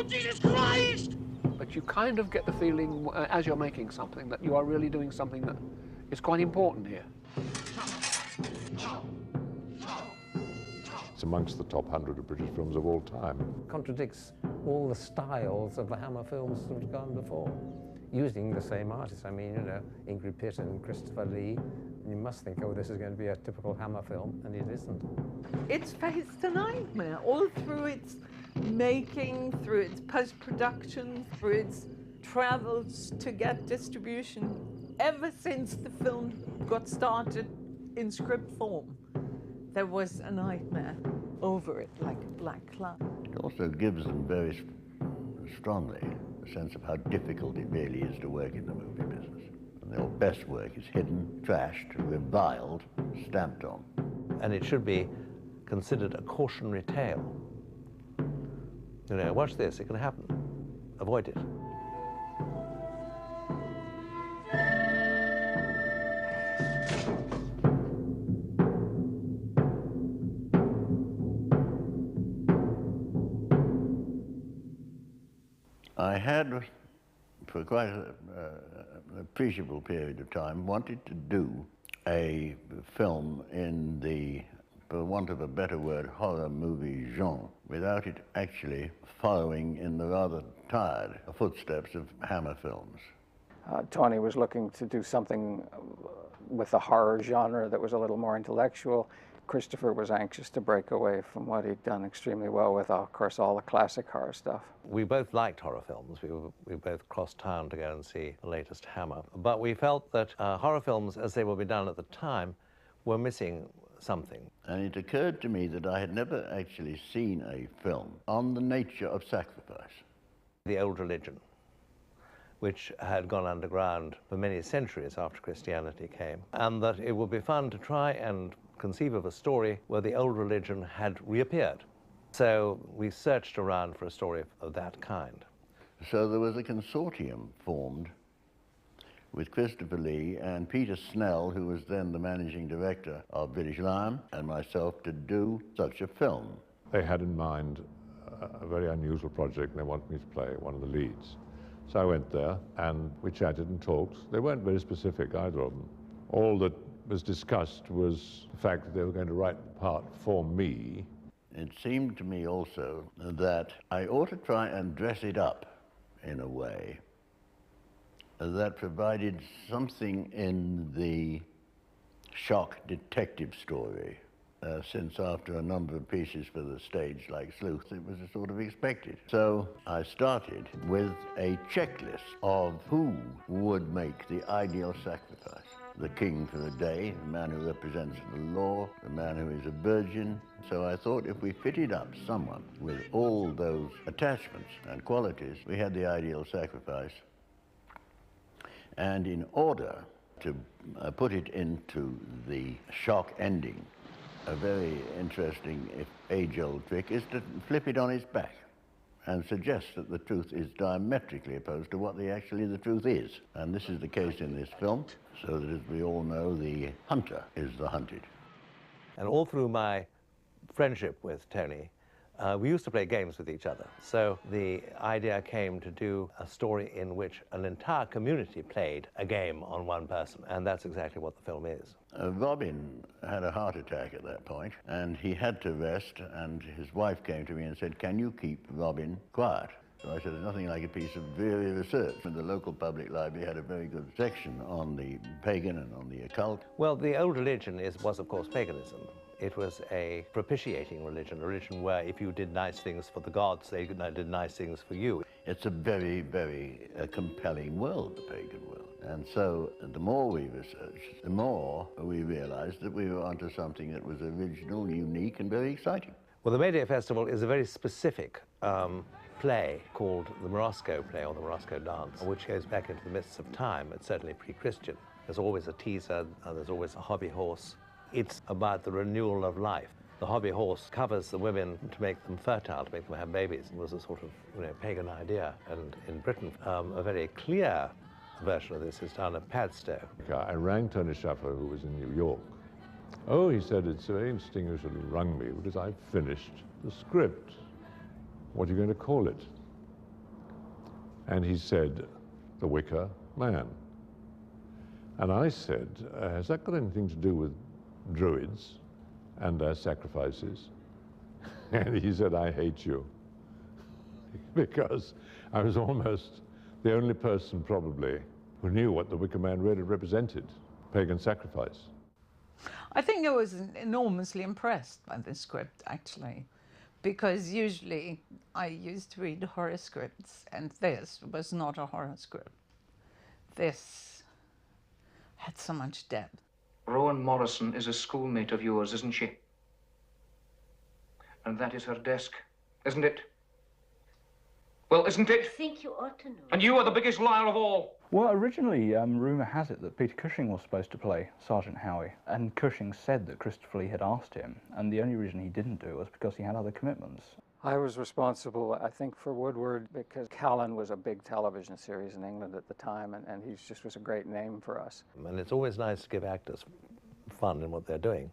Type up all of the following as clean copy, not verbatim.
Jesus Christ! But you kind of get the feeling, as you're making something, that you are really doing something that is quite important here. It's amongst the top 100 of British films of all time. Contradicts all the styles of the Hammer films that have gone before, using the same artists. I mean, you know, Ingrid Pitt and Christopher Lee. You must think, oh, this is going to be a typical Hammer film, and it isn't. It's faced a nightmare all through its making, through its post-production, through its travels to get distribution. Ever since the film got started in script form, there was a nightmare over it, like a black cloud. It also gives them very strongly a sense of how difficult it really is to work in the movie business. And their best work is hidden, trashed, reviled, stamped on. And it should be considered a cautionary tale. You know, watch this, it can happen. Avoid it. I had, for quite an appreciable period of time, wanted to do a film in the, for want of a better word, horror movie genre, without it actually following in the rather tired footsteps of Hammer films. Tony was looking to do something with the horror genre that was a little more intellectual. Christopher was anxious to break away from what he'd done extremely well with, of course, all the classic horror stuff. We both liked horror films. We both crossed town to go and see the latest Hammer. But we felt that horror films, as they were being done at the time, were missing something. And it occurred to me that I had never actually seen a film on the nature of sacrifice. The old religion, which had gone underground for many centuries after Christianity came, and that it would be fun to try and conceive of a story where the old religion had reappeared. So we searched around for a story of that kind. So there was a consortium formed with Christopher Lee and Peter Snell, who was then the managing director of British Lion, and myself to do such a film. They had in mind a very unusual project, and they wanted me to play one of the leads. So I went there, and we chatted and talked. They weren't very specific, either of them. All that was discussed was the fact that they were going to write the part for me. It seemed to me also that I ought to try and dress it up in a way that provided something in the shock detective story, since after a number of pieces for the stage, like Sleuth, it was sort of expected. So I started with a checklist of who would make the ideal sacrifice. The king for the day, the man who represents the law, the man who is a virgin. So I thought if we fitted up someone with all those attachments and qualities, we had the ideal sacrifice. And in order to put it into the shock ending, a very interesting, if age-old trick is to flip it on its back and suggest that the truth is diametrically opposed to what actually the truth is. And this is the case in this film, so that as we all know, the hunter is the hunted. And all through my friendship with Tony, we used to play games with each other. So the idea came to do a story in which an entire community played a game on one person, and that's exactly what the film is. Robin had a heart attack at that point, and he had to rest, and his wife came to me and said, "Can you keep Robin quiet?" So I said, "There's nothing like a piece of very research." And the local public library had a very good section on the pagan and on the occult. Well, the old religion was, of course, paganism. It was a propitiating religion, a religion where if you did nice things for the gods, they did nice things for you. It's a very, very compelling world, the pagan world. And so the more we researched, the more we realized that we were onto something that was original, unique, and very exciting. Well, the May Day Festival is a very specific play called the Morosco play, or the Morosco dance, which goes back into the mists of time. It's certainly pre-Christian. There's always a teaser, there's always a hobby horse. It's about the renewal of life. The hobby horse covers the women to make them fertile, to make them have babies. It was a sort of pagan idea. And in Britain, a very clear version of this is down at Padstow. I rang Tony Shaffer, who was in New York. "Oh," he said, "it's very interesting you should have rung me, because I've finished the script. What are you going to call it?" And he said, the Wicker Man. And I said, has that got anything to do with druids and their sacrifices? And he said, I hate you. Because I was almost the only person probably who knew what the Wicker Man really represented, pagan sacrifice. I think I was enormously impressed by the script, actually, because usually I used to read horror scripts, and this was not a horror script. This had so much depth. Rowan Morrison is a schoolmate of yours, isn't she? And that is her desk, isn't it? Well, isn't it? I think you ought to know. And you are the biggest liar of all. Well, originally, rumour has it that Peter Cushing was supposed to play Sergeant Howie, and Cushing said that Christopher Lee had asked him, and the only reason he didn't do it was because he had other commitments. I was responsible, I think, for Woodward because Callan was a big television series in England at the time, and he just was a great name for us. And it's always nice to give actors fun in what they're doing,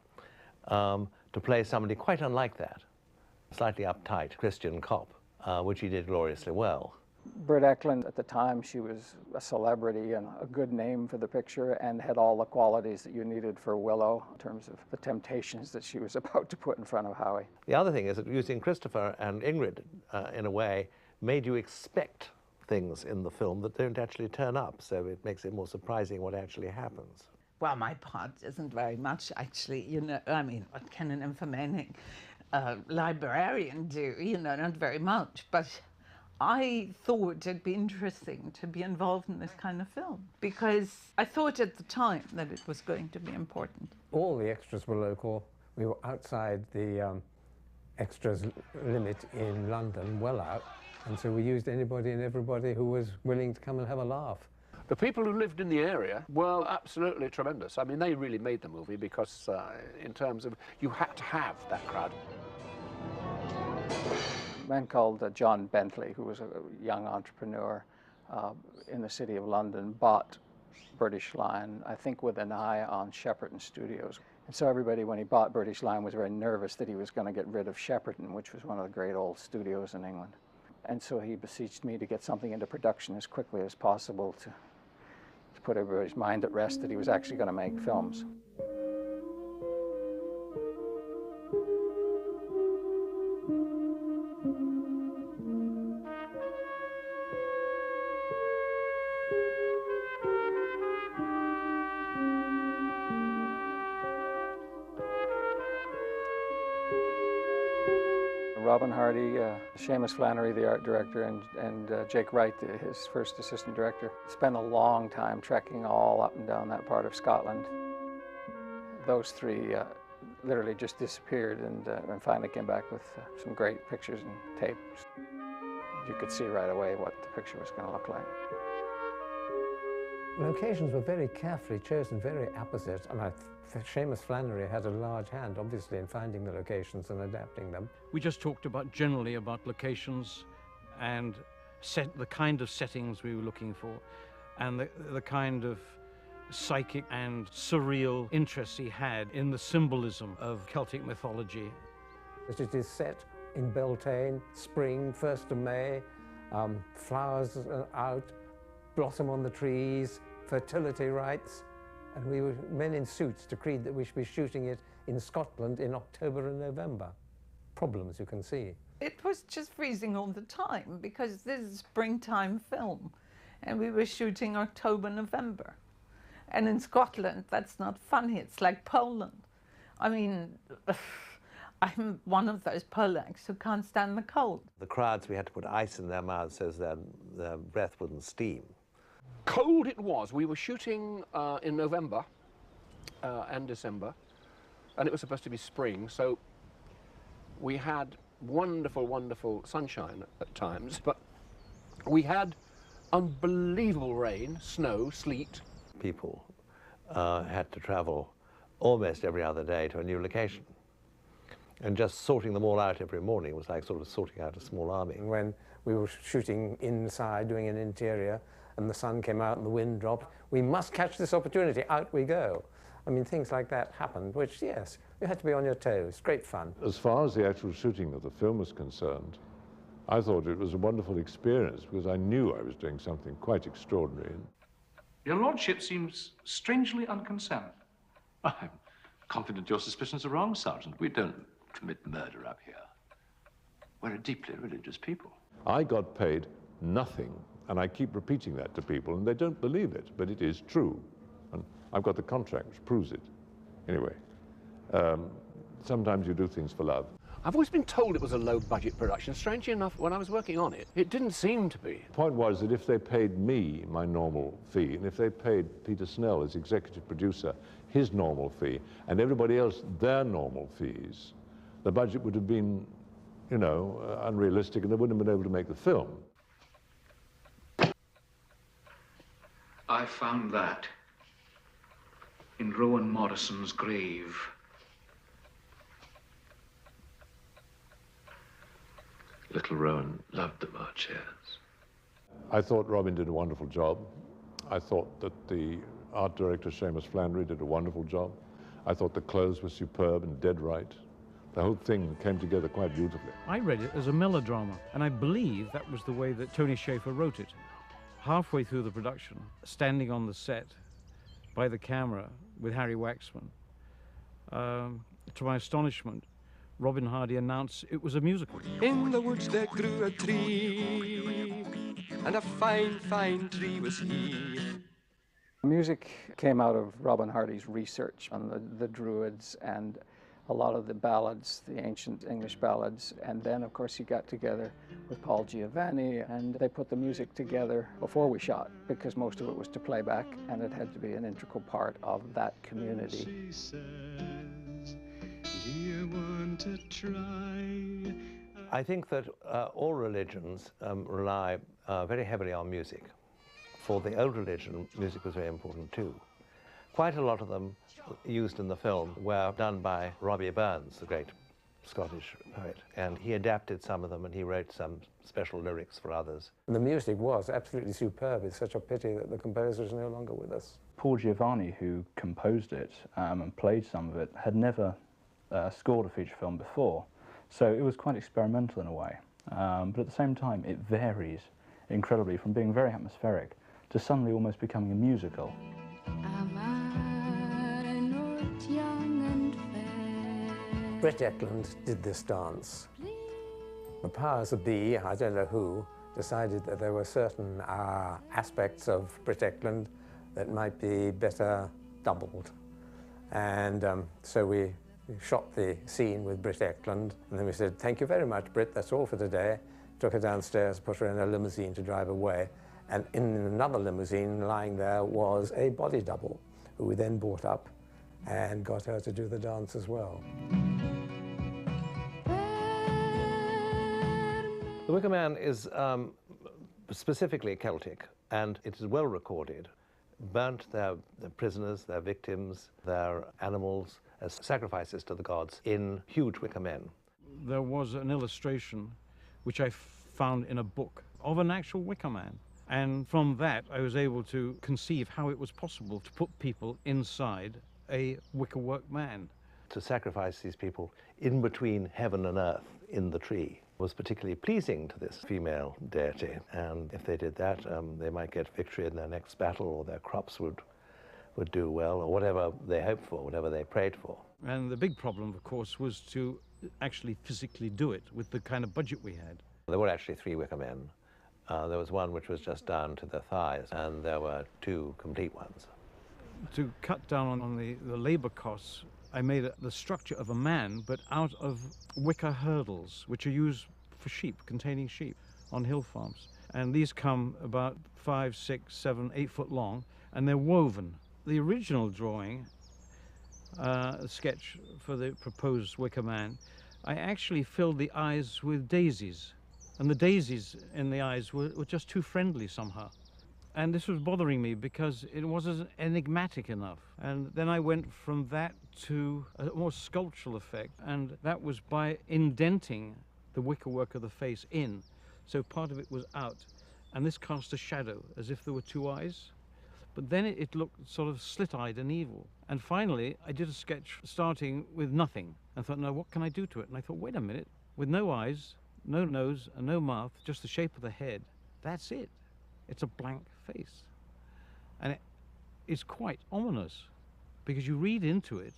to play somebody quite unlike that, slightly uptight Christian cop, which he did gloriously well. Britt Eklund, at the time, she was a celebrity and a good name for the picture and had all the qualities that you needed for Willow in terms of the temptations that she was about to put in front of Howie. The other thing is that using Christopher and Ingrid, in a way, made you expect things in the film that don't actually turn up, so it makes it more surprising what actually happens. Well, my part isn't very much, actually, you know. I mean, what can an informatic librarian do? You know, not very much, but I thought it'd be interesting to be involved in this kind of film because I thought at the time that it was going to be important. All the extras were local. We were outside the extras limit in London, well out, and so we used anybody and everybody who was willing to come and have a laugh. The people who lived in the area were absolutely tremendous. I mean, they really made the movie because in terms of, you had to have that crowd. A man called John Bentley, who was a young entrepreneur in the city of London, bought British Lion, I think with an eye on Shepperton Studios. And so everybody, when he bought British Lion, was very nervous that he was going to get rid of Shepperton, which was one of the great old studios in England. And so he beseeched me to get something into production as quickly as possible to put everybody's mind at rest that he was actually going to make films. Robin Hardy, Seamus Flannery, the art director, and Jake Wright, his first assistant director, spent a long time trekking all up and down that part of Scotland. Those three literally just disappeared and finally came back with some great pictures and tapes. You could see right away what the picture was going to look like. Locations were very carefully chosen, very apposite, and Seamus Flannery had a large hand, obviously, in finding the locations and adapting them. We just talked generally about locations and the kind of settings we were looking for and the kind of psychic and surreal interest he had in the symbolism of Celtic mythology. It is set in Beltane, spring, 1st of May, flowers out, blossom on the trees, fertility rites, and we were men in suits decreed that we should be shooting it in Scotland in October and November. Problems, you can see. It was just freezing all the time because this is a springtime film and we were shooting October, November. And in Scotland, that's not funny, it's like Poland. I mean, I'm one of those Polacks who can't stand the cold. The crowds, we had to put ice in their mouths so their breath wouldn't steam. Cold it was. We were shooting in November and December, and it was supposed to be spring, so we had wonderful, wonderful sunshine at times, but we had unbelievable rain, snow, sleet. People had to travel almost every other day to a new location. And just sorting them all out every morning was like sort of sorting out a small army. When we were shooting inside, doing an interior, and the sun came out and the wind dropped, we must catch this opportunity, out we go. I mean, things like that happened, which, yes, you had to be on your toes. Great fun. As far as the actual shooting of the film was concerned, I thought it was a wonderful experience because I knew I was doing something quite extraordinary. Your lordship seems strangely unconcerned. I'm confident your suspicions are wrong, Sergeant. We don't commit murder up here. We're a deeply religious people. I got paid nothing, and I keep repeating that to people, and they don't believe it, but it is true. And I've got the contract which proves it. Anyway, sometimes you do things for love. I've always been told it was a low-budget production. Strangely enough, when I was working on it, it didn't seem to be. The point was that if they paid me my normal fee, and if they paid Peter Snell as executive producer his normal fee, and everybody else their normal fees, the budget would have been, you know, unrealistic, and they wouldn't have been able to make the film. I found that in Rowan Morrison's grave. Little Rowan loved the Marchairs. I thought Robin did a wonderful job. I thought that the art director, Seamus Flannery, did a wonderful job. I thought the clothes were superb and dead right. The whole thing came together quite beautifully. I read it as a melodrama, and I believe that was the way that Tony Schaefer wrote it. Halfway through the production, standing on the set by the camera with Harry Waxman, to my astonishment, Robin Hardy announced it was a musical. In the woods there grew a tree, and a fine, fine tree was he. Music came out of Robin Hardy's research on the Druids and a lot of the ballads, the ancient English ballads, and then of course he got together with Paul Giovanni and they put the music together before we shot because most of it was to playback and it had to be an integral part of that community. She says, do you want to try? I think that all religions rely very heavily on music. For the old religion, music was very important too. Quite a lot of them used in the film were done by Robbie Burns, the great Scottish poet, and he adapted some of them and he wrote some special lyrics for others. The music was absolutely superb. It's such a pity that the composer is no longer with us. Paul Giovanni, who composed it and played some of it, had never scored a feature film before, so it was quite experimental in a way. But at the same time, it varies incredibly from being very atmospheric to suddenly almost becoming a musical. Brett Eklund did this dance. The powers that be, I don't know who, decided that there were certain aspects of Brett Eklund that might be better doubled. And so we shot the scene with Britt Eklund, and then we said, thank you very much, Britt, that's all for today. Took her downstairs, put her in a limousine to drive away, and in another limousine lying there was a body double, who we then brought up and got her to do the dance as well. The Wicker Man is specifically Celtic, and it is well recorded. Burnt their prisoners, their victims, their animals as sacrifices to the gods in huge wicker men. There was an illustration which I found in a book of an actual wicker man. And from that, I was able to conceive how it was possible to put people inside a wickerwork man. To sacrifice these people in between heaven and earth in the tree was particularly pleasing to this female deity. And if they did that, they might get victory in their next battle, or their crops would do well, or whatever they hoped for, whatever they prayed for. And the big problem, of course, was to actually physically do it with the kind of budget we had. There were actually 3 wicker men. There was one which was just down to the thighs, and there were 2 complete ones. To cut down on the labor costs, I made the structure of a man, but out of wicker hurdles, which are used for sheep, containing sheep, on hill farms. And these come about 5, 6, 7, 8 foot long, and they're woven. The original drawing, sketch for the proposed wicker man, I actually filled the eyes with daisies. And the daisies in the eyes were just too friendly somehow. And this was bothering me because it wasn't enigmatic enough. And then I went from that to a more sculptural effect, and that was by indenting the wickerwork of the face in. So part of it was out, and this cast a shadow as if there were 2 eyes. But then it looked sort of slit-eyed and evil. And finally, I did a sketch starting with nothing. I thought, now what can I do to it? And I thought, wait a minute, with no eyes, no nose and no mouth, just the shape of the head. That's it. It's a blank face. And it's quite ominous, because you read into it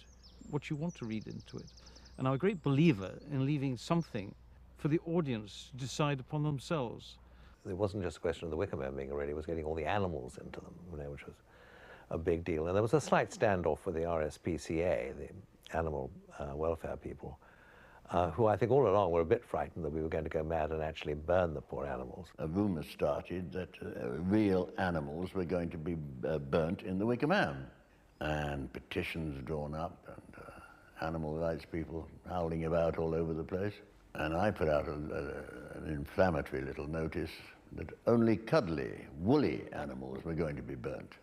what you want to read into it. And I'm a great believer in leaving something for the audience to decide upon themselves. It wasn't just a question of the Wicker Man being ready, it was getting all the animals into them, which was a big deal. And there was a slight standoff with the RSPCA, the animal welfare people, who I think all along were a bit frightened that we were going to go mad and actually burn the poor animals. A rumor started that real animals were going to be burnt in the Wicker Man. And petitions drawn up, and animal rights people howling about all over the place. And I put out an inflammatory little notice that only cuddly, woolly animals were going to be burnt,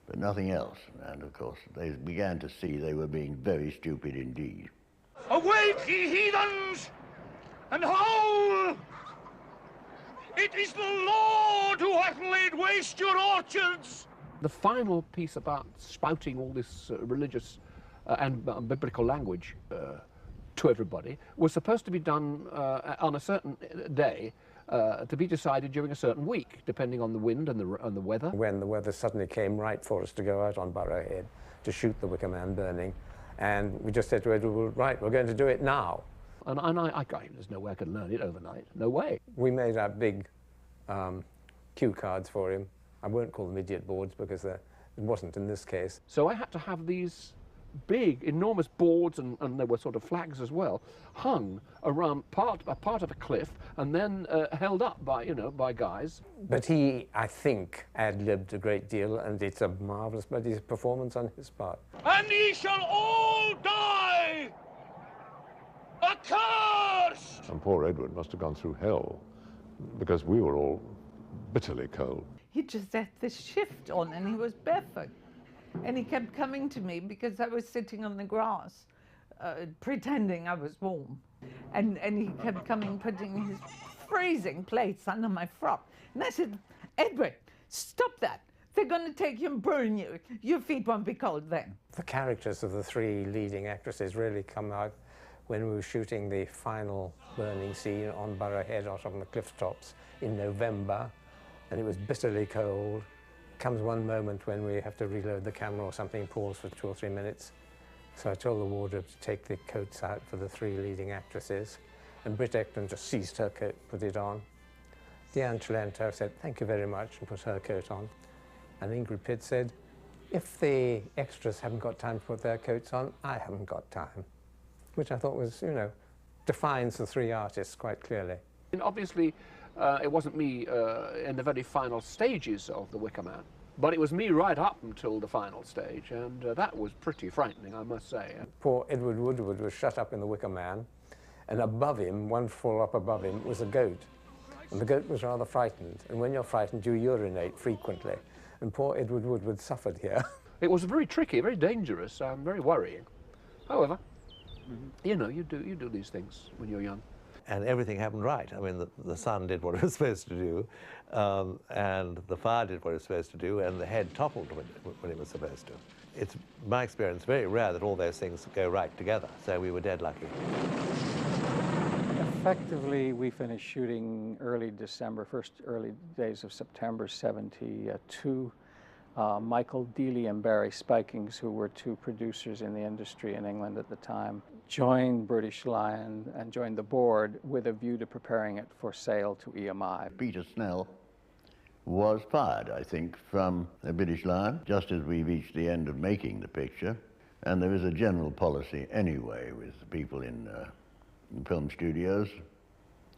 but nothing else. And of course, they began to see they were being very stupid indeed. Awake, ye heathens, and howl! It is the Lord who hath laid waste your orchards! The final piece about spouting all this religious and biblical language to everybody was supposed to be done on a certain day, to be decided during a certain week, depending on the wind and the weather. When the weather suddenly came right for us to go out on Burrowhead to shoot the Wicker Man burning, and we just said to Edward, well, right, we're going to do it now. And there's no way I could learn it overnight, no way. We made our big cue cards for him. I won't call them idiot boards because it wasn't in this case. So I had to have these big, enormous boards, and there were sort of flags as well, hung around a part of a cliff, and then held up by guys. But he, I think, ad-libbed a great deal, and it's a marvellous bloody performance on his part. And ye shall all die! Accursed! And poor Edward must have gone through hell, because we were all bitterly cold. He just had this shift on, and he was barefoot. And he kept coming to me because I was sitting on the grass, pretending I was warm. And he kept coming, putting his freezing plates under my frock. And I said, Edward, stop that. They're going to take you and burn you. Your feet won't be cold then. The characters of the three leading actresses really come out when we were shooting the final burning scene on Burrowhead out on the cliff tops in November. And it was bitterly cold. Comes one moment when we have to reload the camera or something, pause for 2 or 3 minutes. So I told the wardrobe to take the coats out for the three leading actresses. And Britt Ekman just seized her coat, put it on. Diane Chalento said, thank you very much, and put her coat on. And Ingrid Pitt said, if the extras haven't got time to put their coats on, I haven't got time. Which I thought was, defines the three artists quite clearly. And obviously, it wasn't me in the very final stages of The Wicker Man, but it was me right up until the final stage, and that was pretty frightening, I must say. Poor Edward Woodward was shut up in The Wicker Man, and above him, one floor up above him, was a goat. And the goat was rather frightened, and when you're frightened, you urinate frequently. And poor Edward Woodward suffered here. It was very tricky, very dangerous, very worrying. However, you do these things when you're young. And everything happened right. I mean, the sun did what it was supposed to do, and the fire did what it was supposed to do, and the head toppled when it was supposed to. It's, my experience, very rare that all those things go right together, so we were dead lucky. Effectively, we finished shooting early December, first early days of September '72. Michael Dealey and Barry Spikings, who were two producers in the industry in England at the time, joined British Lion and joined the board with a view to preparing it for sale to EMI. Peter Snell was fired, I think, from the British Lion, just as we reached the end of making the picture. And there is a general policy anyway with people in film studios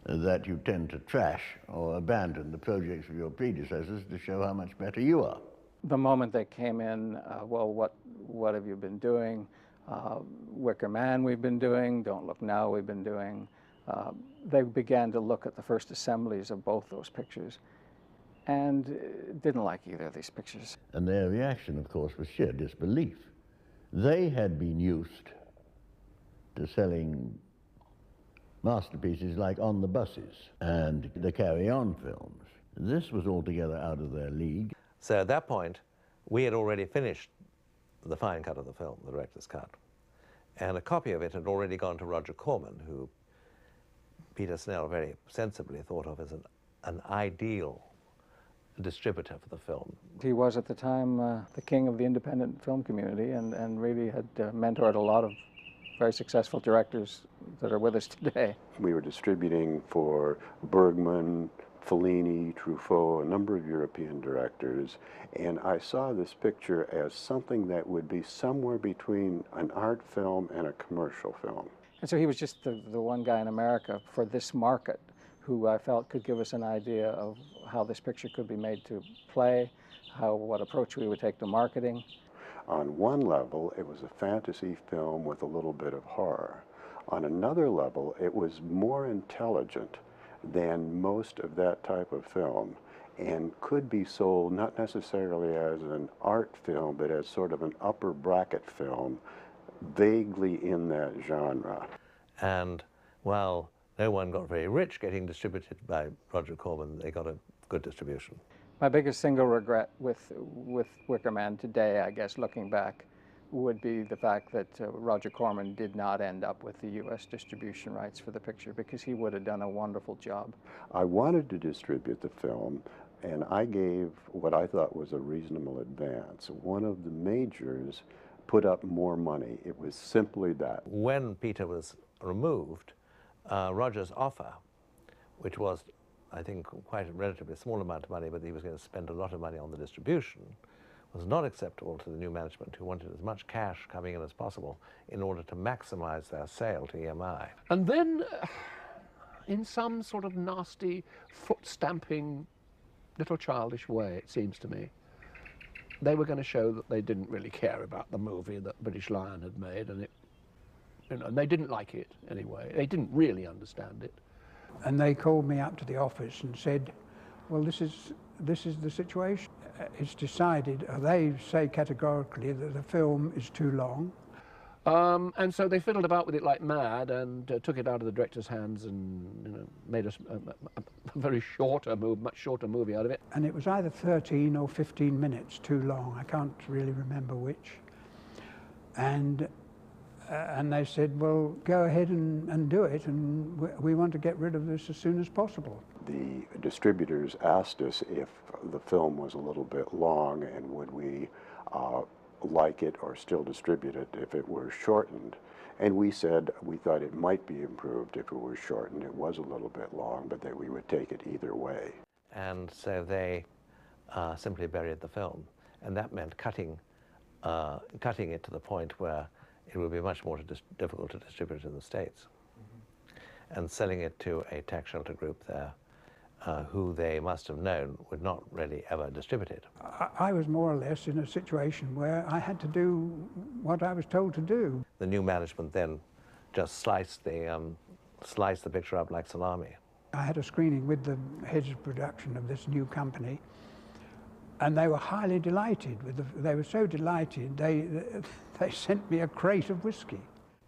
that you tend to trash or abandon the projects of your predecessors to show how much better you are. The moment they came in, well, what have you been doing? Wicker Man we've been doing, Don't Look Now we've been doing. They began to look at the first assemblies of both those pictures and didn't like either of these pictures. And their reaction, of course, was sheer disbelief. They had been used to selling masterpieces like On the Buses and the Carry On films. This was altogether out of their league. So at that point, we had already finished the fine cut of the film, the director's cut. And a copy of it had already gone to Roger Corman, who Peter Snell very sensibly thought of as an ideal distributor for the film. He was at the time the king of the independent film community and really had mentored a lot of very successful directors that are with us today. We were distributing for Bergman, Fellini, Truffaut, a number of European directors, and I saw this picture as something that would be somewhere between an art film and a commercial film. And so he was just the one guy in America for this market who I felt could give us an idea of how this picture could be made to play, what approach we would take to marketing. On one level, it was a fantasy film with a little bit of horror. On another level, it was more intelligent than most of that type of film and could be sold not necessarily as an art film, but as sort of an upper bracket film, vaguely in that genre. And while no one got very rich getting distributed by Roger Corman, they got a good distribution. My biggest single regret with Wicker Man today, I guess, looking back, would be the fact that Roger Corman did not end up with the U.S. distribution rights for the picture, because he would have done a wonderful job. I wanted to distribute the film, and I gave what I thought was a reasonable advance. One of the majors put up more money. It was simply that. When Peter was removed, Roger's offer, which was, I think, quite a relatively small amount of money, but he was going to spend a lot of money on the distribution, was not acceptable to the new management, who wanted as much cash coming in as possible in order to maximize their sale to EMI. And then, in some sort of nasty, foot-stamping, little childish way, it seems to me, they were going to show that they didn't really care about the movie that British Lion had made, and and they didn't like it anyway. They didn't really understand it. And they called me up to the office and said, well, this is the situation. It's decided, they say categorically that the film is too long. And so they fiddled about with it like mad and took it out of the director's hands and made a very much shorter movie out of it. And it was either 13 or 15 minutes too long. I can't really remember which. And they said, well, go ahead and do it, and we want to get rid of this as soon as possible. The distributors asked us if the film was a little bit long and would we like it or still distribute it if it were shortened. And we said we thought it might be improved if it were shortened. It was a little bit long, but that we would take it either way. And so they simply buried the film. And that meant cutting it to the point where it would be much more difficult to distribute in the States. And selling it to a tax shelter group there, who they must have known would not really ever distribute it. I was more or less in a situation where I had to do what I was told to do. The new management then just sliced the picture up like salami. I had a screening with the heads of production of this new company, and they were highly delighted. They were so delighted, they sent me a crate of whiskey.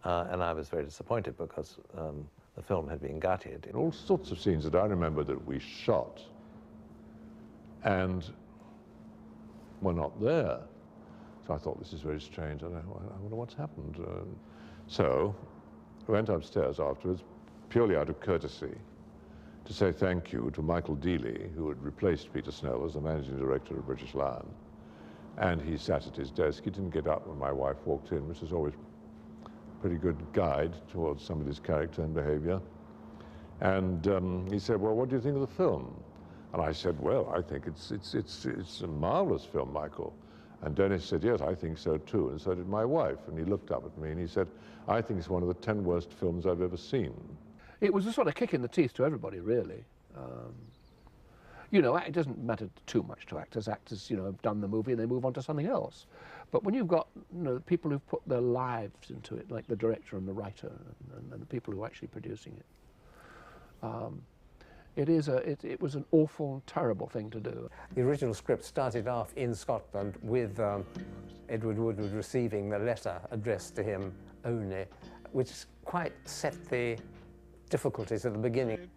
And I was very disappointed because the film had been gutted. All sorts of scenes that I remember that we shot and were not there. So I thought, this is very strange. I wonder what's happened. So I went upstairs afterwards, purely out of courtesy, to say thank you to Michael Dealey, who had replaced Peter Snell as the managing director of British Lion. And he sat at his desk. He didn't get up when my wife walked in, which is always pretty good guide towards somebody's character and behavior. And he said, well, what do you think of the film? And I said, well, I think it's a marvelous film, Michael. And Dennis said, yes, I think so too, and so did my wife. And he looked up at me and he said, I think it's one of the 10 worst films I've ever seen. It was a sort of kick in the teeth to everybody, really. You know, it doesn't matter too much to actors. Actors, you know, have done the movie and they move on to something else. But when you've got, you know, people who've put their lives into it, like the director and the writer and the people who are actually producing it, it was an awful, terrible thing to do. The original script started off in Scotland with Edward Woodward receiving the letter addressed to him only, which quite set the difficulties at the beginning.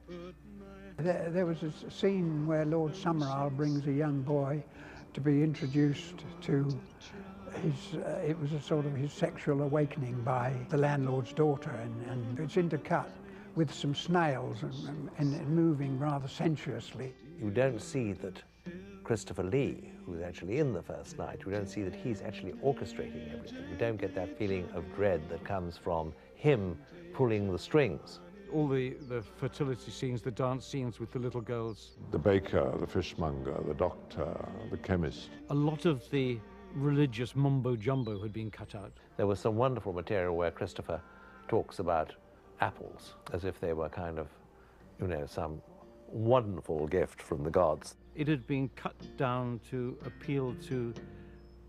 There was a scene where Lord Summerall brings a young boy to be introduced to it was a sort of his sexual awakening by the landlord's daughter, and it's intercut with some snails and moving rather sensuously. You don't see that Christopher Lee, who's actually in the first night, you don't see that he's actually orchestrating everything. You don't get that feeling of dread that comes from him pulling the strings. All the fertility scenes, the dance scenes with the little girls. The baker, the fishmonger, the doctor, the chemist. A lot of the religious mumbo-jumbo had been cut out. There was some wonderful material where Christopher talks about apples as if they were kind of, you know, some wonderful gift from the gods. It had been cut down to appeal to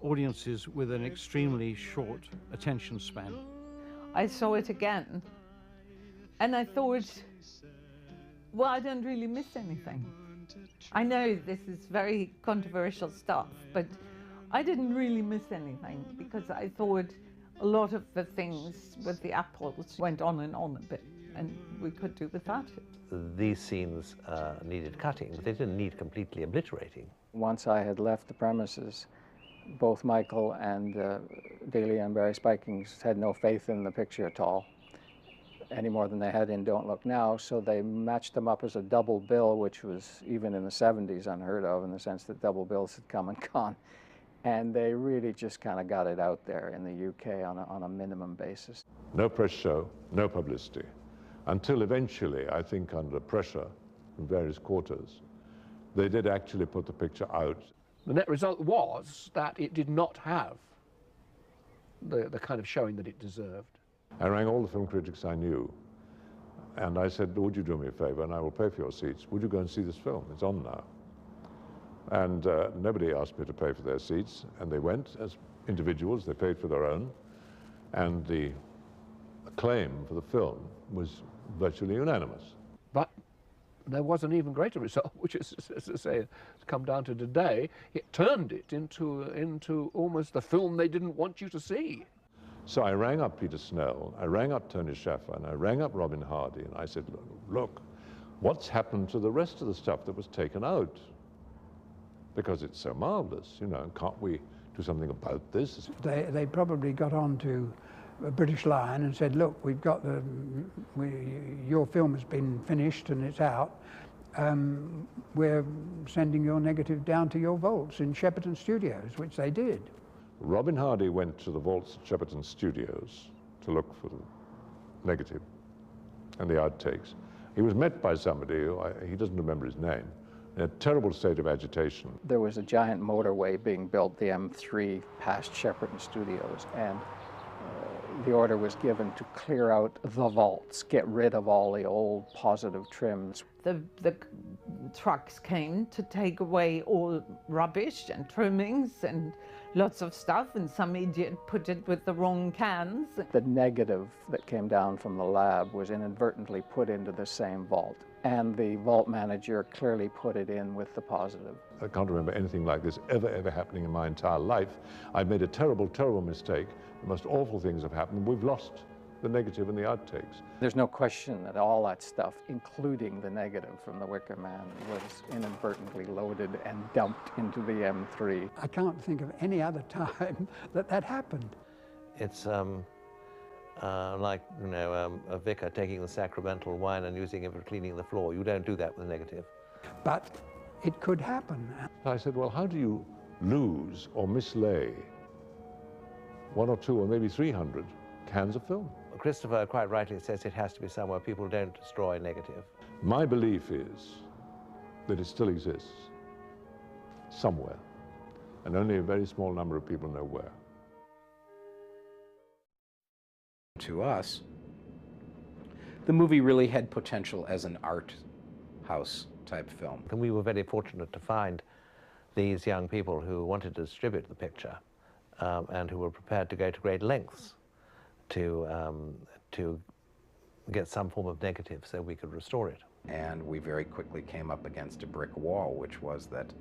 audiences with an extremely short attention span. I saw it again, and I thought, well, I don't really miss anything. I know this is very controversial stuff, but I didn't really miss anything because I thought a lot of the things with the apples went on a bit, and we could do without it. These scenes needed cutting, but they didn't need completely obliterating. Once I had left the premises, both Michael and Delia and Barry Spikings had no faith in the picture at all, any more than they had in Don't Look Now, so they matched them up as a double bill, which was even in the 70s unheard of, in the sense that double bills had come and gone. And they really just kind of got it out there in the UK on a minimum basis. No press show, no publicity, until eventually, I think under pressure from various quarters, they did actually put the picture out. The net result was that it did not have the kind of showing that it deserved. I rang all the film critics I knew, and I said, would you do me a favor, and I will pay for your seats. Would you go and see this film? It's on now. And nobody asked me to pay for their seats, and they went as individuals. They paid for their own, and the acclaim for the film was virtually unanimous. But there was an even greater result, which is, as I say, it's come down to today. It turned it into almost the film they didn't want you to see. So I rang up Peter Snell, I rang up Tony Schaffer, and I rang up Robin Hardy, and I said, look, what's happened to the rest of the stuff that was taken out? Because it's so marvelous, you know, can't we do something about this? They probably got on to a British Lion and said, look, we've got your film has been finished and it's out. We're sending your negative down to your vaults in Shepperton Studios, which they did. Robin Hardy went to the vaults at Shepperton Studios to look for the negative and the outtakes. He was met by somebody who, he doesn't remember his name, in a terrible state of agitation. There was a giant motorway being built, the M3, past Shepperton Studios, and the order was given to clear out the vaults, get rid of all the old positive trims. The trucks came to take away all rubbish and trimmings and lots of stuff, and some idiot put it with the wrong cans. The negative that came down from the lab was inadvertently put into the same vault, and the vault manager clearly put it in with the positive. I can't remember anything like this ever happening in my entire life. I've made a terrible, terrible mistake. The most awful things have happened. We've lost the negative and the outtakes. There's no question that all that stuff, including the negative from The Wicker Man, was inadvertently loaded and dumped into the M3. I can't think of any other time that happened. It's like, you know, a vicar taking the sacramental wine and using it for cleaning the floor. You don't do that with a negative. But it could happen. I said, well, how do you lose or mislay 1 or 2 or maybe 300 cans of film? Christopher quite rightly says it has to be somewhere people don't destroy negative. My belief is that it still exists somewhere, and only a very small number of people know where. To us, the movie really had potential as an art house type film. And we were very fortunate to find these young people who wanted to distribute the picture and who were prepared to go to great lengths to get some form of negative so we could restore it. And we very quickly came up against a brick wall, which was that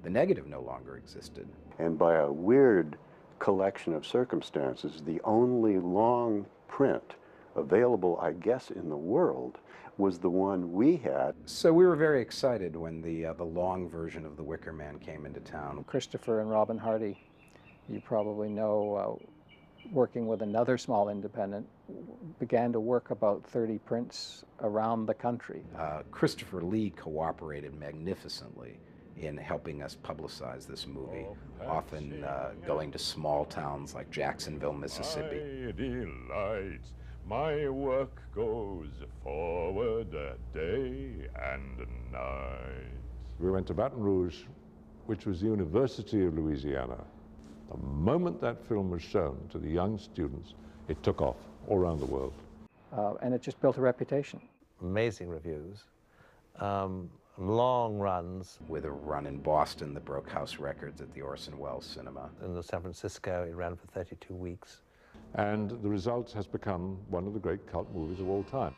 the negative no longer existed. And by a weird collection of circumstances, the only long print available, I guess, in the world was the one we had. So we were very excited when the long version of The Wicker Man came into town. Christopher and Robin Hardy, you probably know, working with another small independent, began to work about 30 prints around the country. Christopher Lee cooperated magnificently in helping us publicize this movie, often going to small towns like Jacksonville, Mississippi. Delights, my work goes forward day and night. We went to Baton Rouge, which was the University of Louisiana. The moment that film was shown to the young students, it took off all around the world. And it just built a reputation. Amazing reviews. Long runs. With a run in Boston that broke house records at the Orson Welles Cinema. In San Francisco, it ran for 32 weeks. And the result has become one of the great cult movies of all time.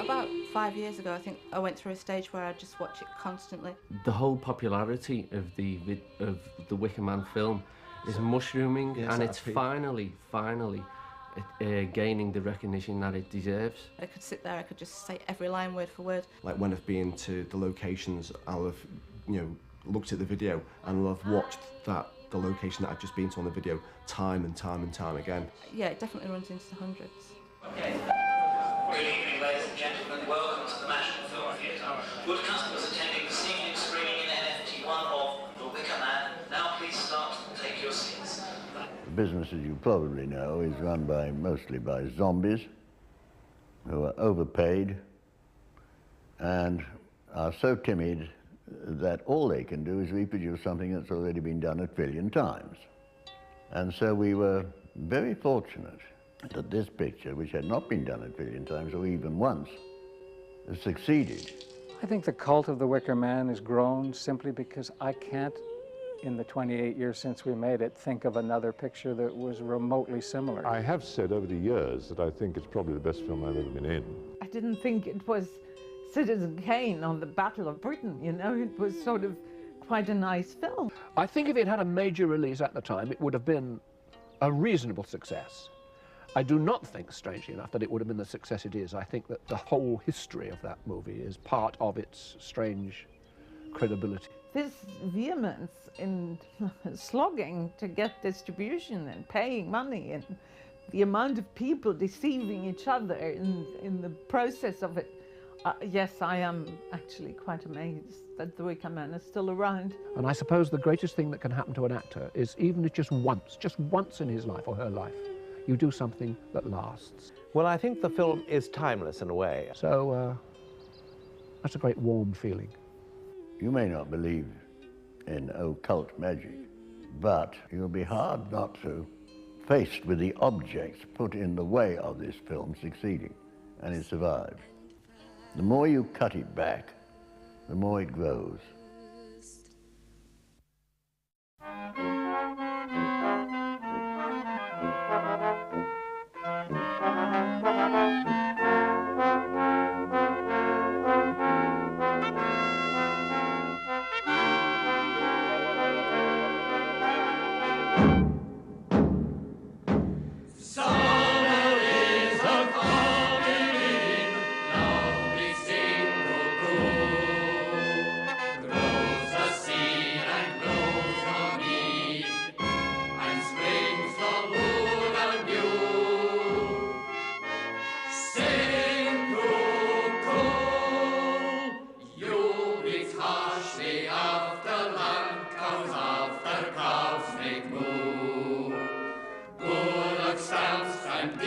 About 5 years ago, I think I went through a stage where I just watch it constantly. The whole popularity of the Wicker Man film is mushrooming, Yes, and it's finally gaining the recognition that it deserves. I could sit there, I could just say every line word for word. Like when I've been to the locations, I'll have, looked at the video and I'll have watched the location that I've just been to on the video time and time and time again. Yeah, it definitely runs into the hundreds. Okay. Good evening, ladies and gentlemen. Welcome to the National Film Theatre. Would customers attending this evening's screening in NFT1 of The Wicker Man now please start and take your seats. The business, as you probably know, is run mostly by zombies who are overpaid and are so timid that all they can do is reproduce something that's already been done a trillion times. And so we were very fortunate that this picture, which had not been done a trillion times or even once, has succeeded. I think the cult of the Wicker Man has grown simply because I can't, in the 28 years since we made it, think of another picture that was remotely similar. I have said over the years that I think it's probably the best film I've ever been in. I didn't think it was Citizen Kane on the Battle of Britain, it was sort of quite a nice film. I think if it had a major release at the time, it would have been a reasonable success. I do not think, strangely enough, that it would have been the success it is. I think that the whole history of that movie is part of its strange credibility. This vehemence in slogging to get distribution and paying money, and the amount of people deceiving each other in the process of it. Yes, I am actually quite amazed that the Wicker Man is still around. And I suppose the greatest thing that can happen to an actor is, even if just once in his life or her life, you do something that lasts. Well, I think the film is timeless in a way. So that's a great warm feeling. You may not believe in occult magic, but you'll be hard not to, faced with the objects put in the way of this film succeeding, and it survived. The more you cut it back, the more it grows. And